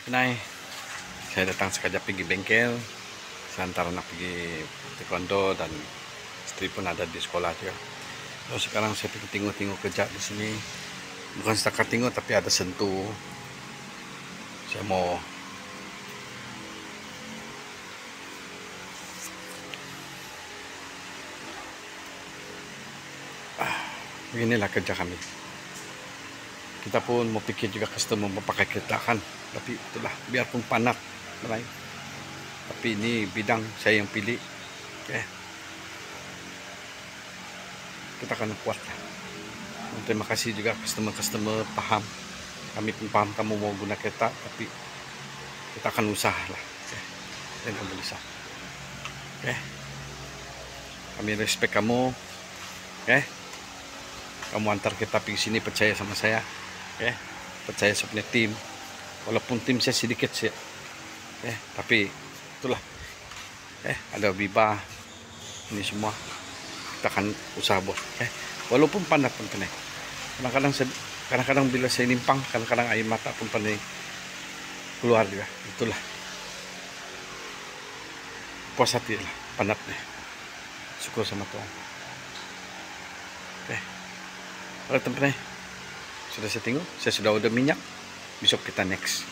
Nay, saya datang sekejap pergi bengkel. Saya antar anak pergi taekwondo dan istri pun ada di sekolah juga. Terus sekarang saya pergi tengok-tengok kerja di sini. Bukan setakat tengok tapi ada sentuh. Saya mau beginilah kerja kami. Kita pun mau pikir juga customer mau pakai kereta kan, tapi itulah biarpun panas, tapi ini bidang saya yang pilih. Oke. Kita akan kuat lah. Terima kasih juga customer paham. Kami pun paham kamu mau guna kereta, tapi kita akan usaha lah. Oke. Dan kamu bisa. Oke. Kami respect kamu. Oke. Kamu antar kita pergi sini, percaya sama saya. Oke. Percaya sama tim. Walaupun tim saya sedikit sih. Tapi itulah. Ada Biba. Ini semua kita akan usaha buat. Walaupun panas pun kena. Kadang-kadang bila saya nimpang, kadang-kadang air mata pun pernah keluar juga. Itulah. Puas hati lah, panatnya. Syukur sama Tuhan. Oke. Kalau teman-teman sudah saya tengok, saya sudah order minyak. Besok kita next.